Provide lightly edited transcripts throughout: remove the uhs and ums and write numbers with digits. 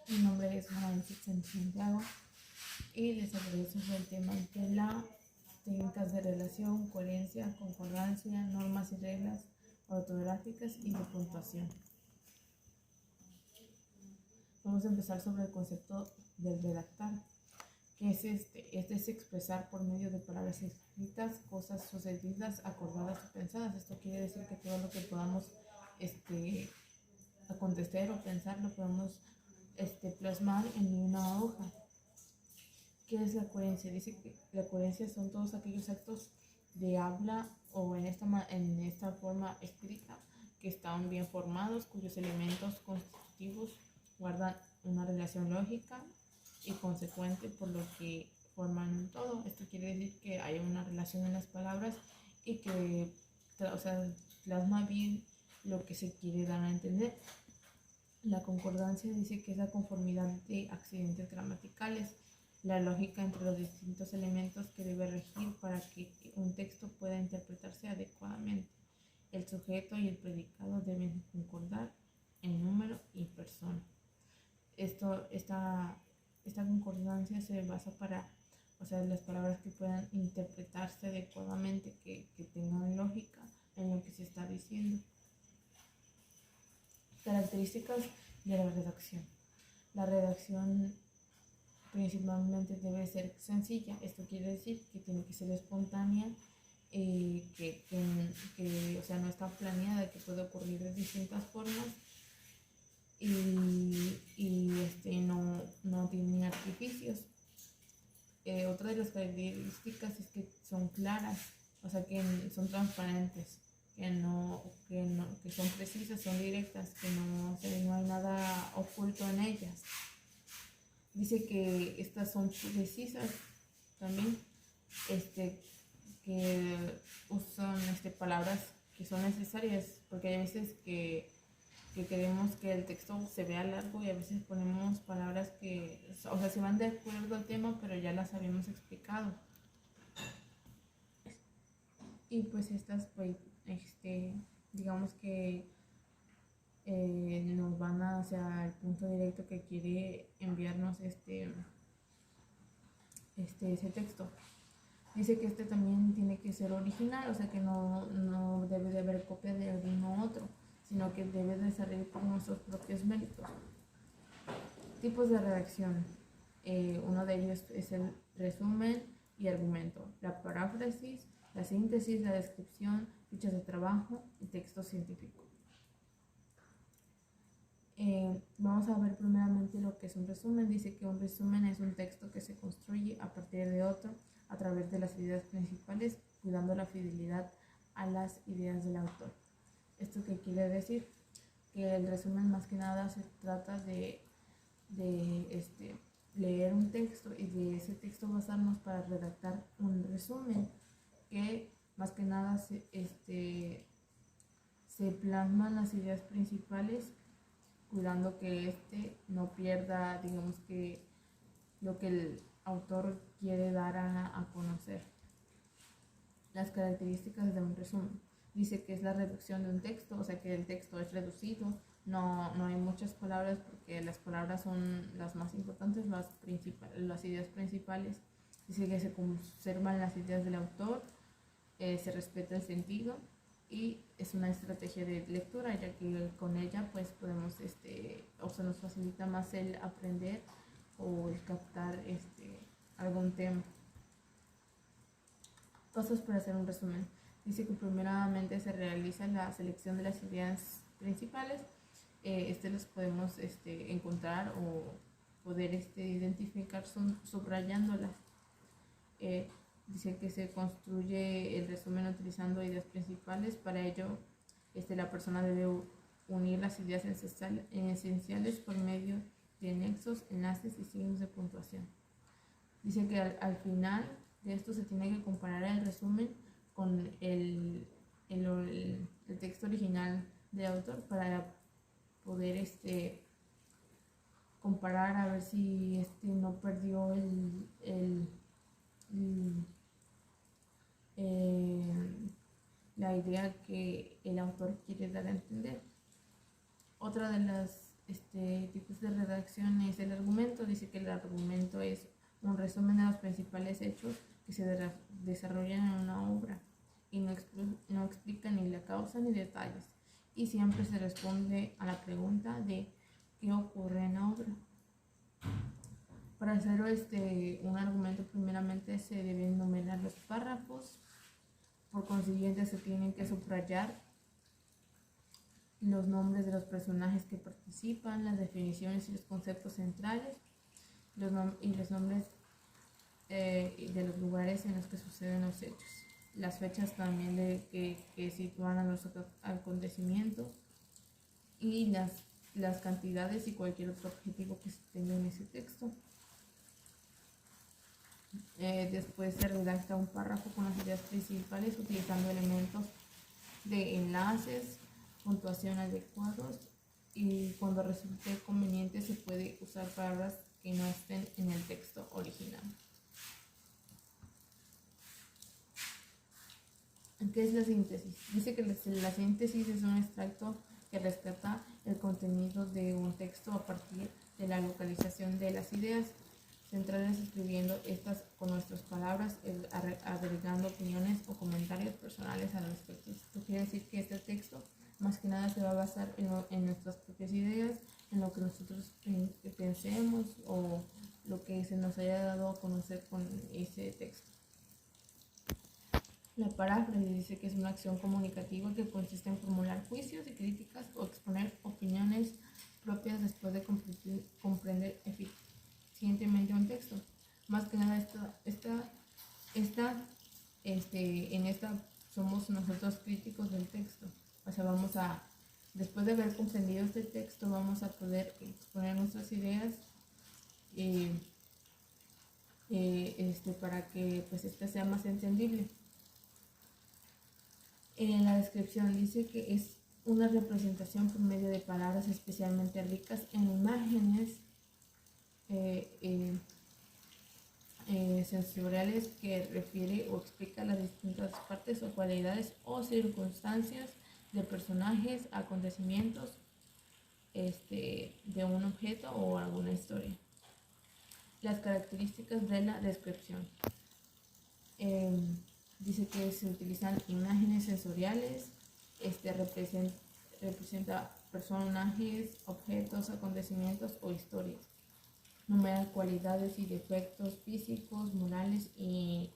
Mi nombre es Maransis Santiago y les hablaré sobre el tema de las técnicas de relación, coherencia, concordancia, normas y reglas ortográficas y de puntuación. Vamos a empezar sobre el concepto del redactar, que es este es expresar por medio de palabras escritas cosas sucedidas, acordadas o pensadas. Esto quiere decir que todo lo que podamos acontecer o pensar lo podemos plasmar en una hoja. ¿Qué es la coherencia? Dice que la coherencia son todos aquellos actos de habla o en esta forma escrita que están bien formados, cuyos elementos constitutivos guardan una relación lógica y consecuente, por lo que forman un todo. Esto quiere decir que hay una relación en las palabras y que plasma bien lo que se quiere dar a entender. La concordancia dice que es la conformidad de accidentes gramaticales, la lógica entre los distintos elementos que debe regir para que un texto pueda interpretarse adecuadamente. El sujeto y el predicado deben concordar en número y persona. Esta concordancia se basa para, las palabras que puedan interpretarse adecuadamente, que tengan lógica en lo que se está diciendo. Características de la redacción. La redacción principalmente debe ser sencilla. Esto quiere decir que tiene que ser espontánea, que no está planeada, que puede ocurrir de distintas formas y no tiene artificios. Otra de las características es que son claras, que son transparentes, que son precisas, son directas, que no hay nada oculto en ellas. Dice que estas son precisas también, que usan palabras que son necesarias, porque hay veces que queremos que el texto se vea largo y a veces ponemos palabras que, se van de acuerdo al tema, pero ya las habíamos explicado. Y pues estas, digamos que nos van hacia el punto directo que quiere enviarnos ese texto. Dice que también tiene que ser original, que no debe de haber copia de alguno otro, sino que debe de salir por nuestros propios méritos. Tipos de redacción. Uno de ellos es el resumen y argumento, la paráfrasis, la síntesis, la descripción, fichas de trabajo y texto científico. Vamos a ver primeramente lo que es un resumen. Dice que un resumen es un texto que se construye a partir de otro a través de las ideas principales, cuidando la fidelidad a las ideas del autor. ¿Esto qué quiere decir? Que el resumen más que nada se trata de leer un texto y de ese texto basarnos para redactar un resumen que más que nada se plasman las ideas principales, cuidando que no pierda, digamos, que lo que el autor quiere dar a conocer. Las características de un resumen. Dice que es la reducción de un texto, que el texto es reducido, no hay muchas palabras, porque las palabras son las más importantes, las ideas principales. Dice que se conservan las ideas del autor, se respeta el sentido y es una estrategia de lectura, ya que con ella pues podemos nos facilita más el aprender o el captar algún tema. Pasos para hacer un resumen. Dice que primeramente se realiza la selección de las ideas principales. Los podemos encontrar o poder identificar subrayándolas. Dice que se construye el resumen utilizando ideas principales. Para ello, la persona debe unir las ideas esenciales por medio de nexos, enlaces y signos de puntuación. Dice que al final de esto se tiene que comparar el resumen con el texto original del autor para poder comparar a ver si no perdió la idea que el autor quiere dar a entender. Otra de las tipos de redacción es el argumento. Dice que el argumento es un resumen de los principales hechos que se desarrollan en una obra y no explica ni la causa ni detalles, y siempre se responde a la pregunta de qué ocurre en la obra. Para hacer un argumento, primeramente se deben numerar los párrafos. Por consiguiente, se tienen que subrayar los nombres de los personajes que participan, las definiciones y los conceptos centrales, y los nombres de los lugares en los que suceden los hechos, las fechas también que sitúan a los acontecimientos, y las cantidades y cualquier otro objetivo que se tenga en ese texto. Después se redacta un párrafo con las ideas principales utilizando elementos de enlaces, puntuación adecuados, y cuando resulte conveniente se puede usar palabras que no estén en el texto original. ¿Qué es la síntesis? Dice que la síntesis es un extracto que rescata el contenido de un texto a partir de la localización de las ideas centrales, escribiendo estas con nuestras palabras, agregando opiniones o comentarios personales al respecto. Esto quiere decir que este texto más que nada se va a basar en nuestras propias ideas, en lo que nosotros pensemos o lo que se nos haya dado a conocer con ese texto. La paráfrasis dice que es una acción comunicativa que consiste en formular juicios y críticas o exponer opiniones propias después de comprender eficientemente un texto. Más que nada en esta somos nosotros críticos del texto. O sea, después de haber comprendido este texto, vamos a poder exponer nuestras ideas para que pues esta sea más entendible. En la descripción dice que es una representación por medio de palabras especialmente ricas en imágenes sensoriales que refiere o explica las distintas partes o cualidades o circunstancias de personajes, acontecimientos de un objeto o alguna historia. Las características de la descripción. Dice que se utilizan imágenes sensoriales, representa personajes, objetos, acontecimientos o historias. Numera cualidades y defectos físicos, morales y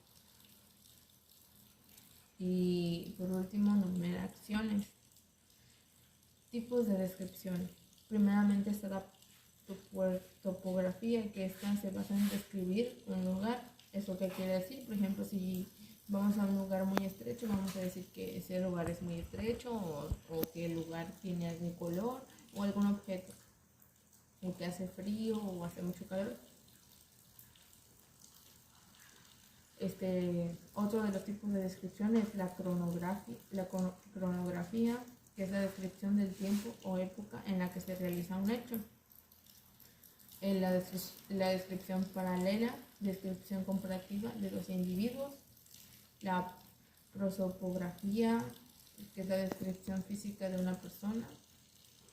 por último numera acciones. Tipos de descripción. Primeramente está la topografía, que esta se basa en describir un lugar. ¿Eso qué quiere decir? Por ejemplo, si vamos a un lugar muy estrecho, vamos a decir que ese lugar es muy estrecho o que el lugar tiene algún color o algún objeto, o que hace frío o hace mucho calor. Otro de los tipos de descripción es la cronografía, que es la descripción del tiempo o época en la que se realiza un hecho. La descripción paralela, descripción comparativa de los individuos. La prosopografía, que es la descripción física de una persona.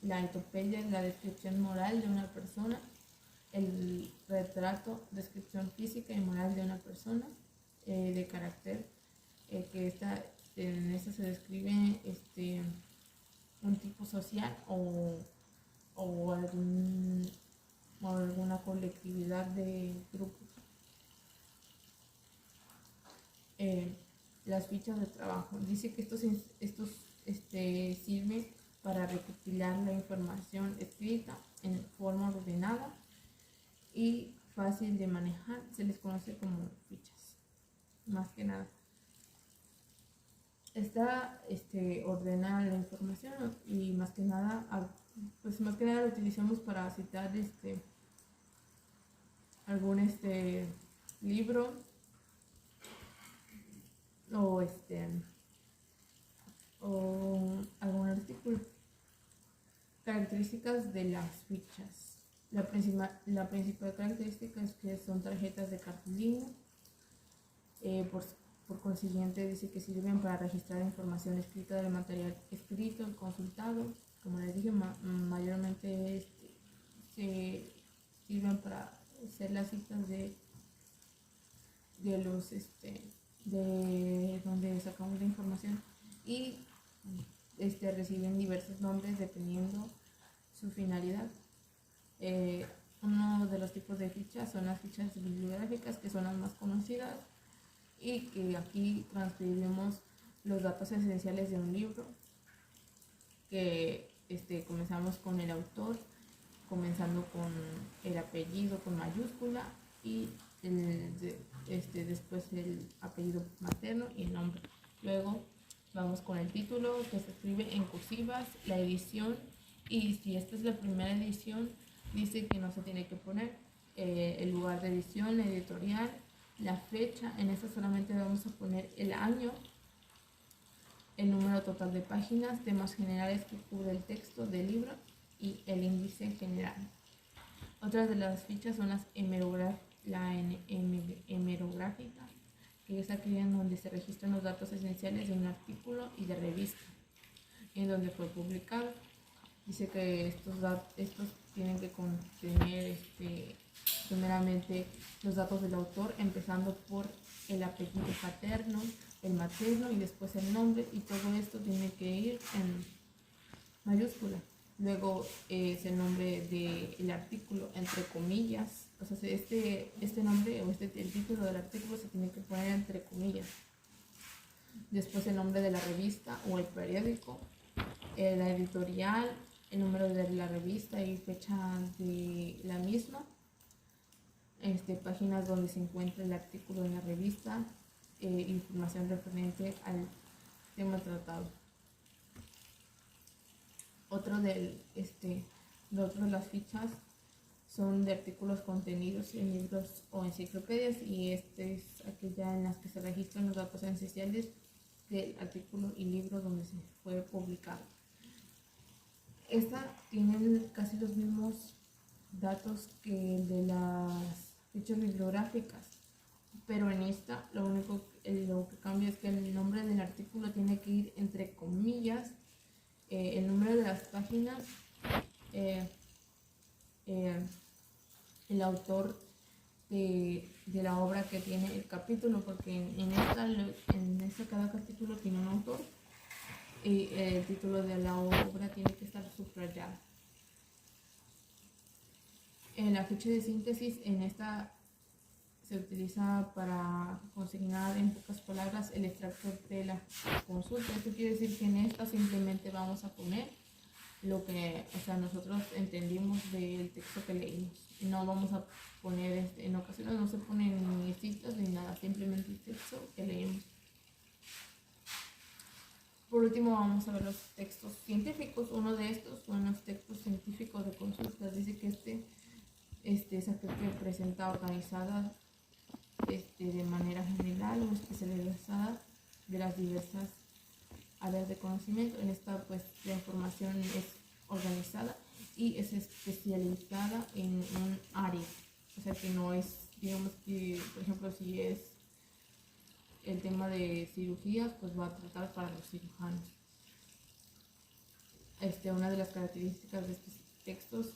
La etopeya es la descripción moral de una persona. El retrato, descripción física y moral de una persona de carácter, que en esta se describe un tipo social o alguna colectividad de grupos. Las fichas de trabajo. Dice que estos sirven para recopilar la información escrita en forma ordenada y fácil de manejar. Se les conoce como fichas, más que nada. Esta ordena la información y más que nada lo utilizamos para citar algún libro o algún artículo. Características de las fichas. La principal característica es que son tarjetas de cartulina. Por consiguiente, dice que sirven para registrar información escrita del material escrito, consultado. Como les dije, mayormente se sirven para hacer las citas de los de donde sacamos la información, y reciben diversos nombres dependiendo su finalidad. Uno de los tipos de fichas son las fichas bibliográficas, que son las más conocidas, y que aquí transcribimos los datos esenciales de un libro, que comenzamos con el autor, comenzando con el apellido con mayúscula, y después el apellido materno y el nombre. Luego vamos con el título, que se escribe en cursivas, la edición, y si esta es la primera edición, dice que no se tiene que poner el lugar de edición, la editorial, la fecha. En esta solamente vamos a poner el año, el número total de páginas, temas generales que cubre el texto del libro y el índice general. Otras de las fichas son las hemerográficas, que es aquella en donde se registran los datos esenciales de un artículo y de revista en donde fue publicado. Dice que estos tienen que contener primeramente los datos del autor, empezando por el apellido paterno, el materno y después el nombre, y todo esto tiene que ir en mayúscula. Luego es el nombre del artículo entre comillas, o sea, este nombre o el título del artículo se tiene que poner entre comillas. Después el nombre de la revista o el periódico, la editorial, el número de la revista y fecha de la misma, páginas donde se encuentra el artículo en la revista, información referente al tema tratado. Otro de las fichas son de artículos contenidos en libros o enciclopedias, y es aquella en las que se registran los datos esenciales del artículo y libro donde se fue publicado. Esta tiene casi los mismos datos que el de las fichas bibliográficas, pero en esta lo que cambia es que el nombre del artículo tiene que ir entre comillas, el número de las páginas, el autor de la obra que tiene el capítulo, porque en esta cada capítulo tiene un autor, y el título de la obra tiene que estar subrayado. En la ficha de síntesis, en esta se utiliza para consignar en pocas palabras el extracto de la consulta. Esto quiere decir que en esta simplemente vamos a poner lo que nosotros entendimos del texto que leímos. No vamos a poner, en ocasiones no se ponen ni citas ni nada, simplemente el texto que leímos. Por último, vamos a ver los textos científicos. Uno de estos son los textos científicos de consultas. Dice que es aquel que presenta organizada de manera general o especializada de las diversas áreas de conocimiento. En esta, pues, la información es organizada y es especializada en un área. O sea, que no es, digamos que, por ejemplo, si es el tema de cirugías, pues va a tratar para los cirujanos. Una de las características de estos textos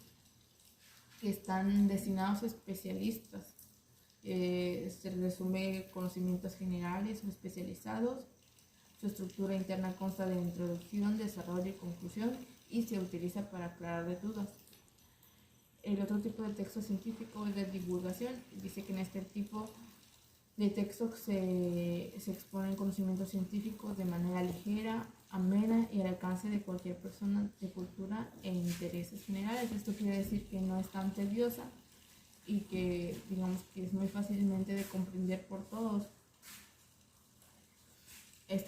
que están destinados a especialistas, se resume conocimientos generales o especializados. Su estructura interna consta de introducción, desarrollo y conclusión, y se utiliza para aclarar dudas. El otro tipo de texto científico es de divulgación. Dice que en este tipo de texto se exponen conocimientos científicos de manera ligera, amena y al alcance de cualquier persona de cultura e intereses generales. Esto quiere decir que no es tan tediosa y que, digamos, que es muy fácilmente de comprender por todos.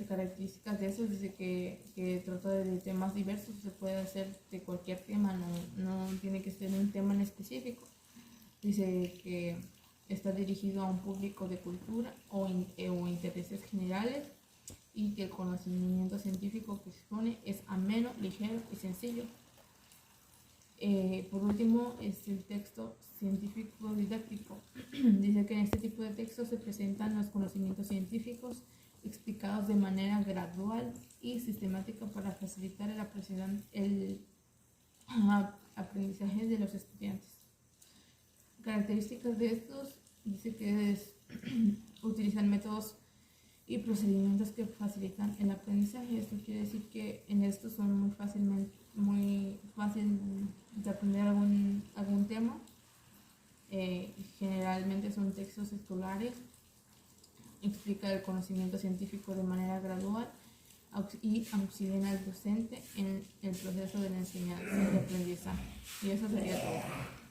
Características de eso, dice que trata de temas diversos, se puede hacer de cualquier tema, no tiene que ser un tema en específico. Dice que está dirigido a un público de cultura o intereses generales, y que el conocimiento científico que se expone es ameno, ligero y sencillo. Por último, es el texto científico didáctico. Dice que en este tipo de textos se presentan los conocimientos científicos explicados de manera gradual y sistemática para facilitar aprendizaje de los estudiantes. Características de estos, dice que utilizan métodos y procedimientos que facilitan el aprendizaje. Esto quiere decir que en estos son muy fácil de aprender algún tema. Generalmente son textos escolares, explica el conocimiento científico de manera gradual y auxilia al docente en el proceso de la enseñanza y aprendizaje. Y eso sería todo.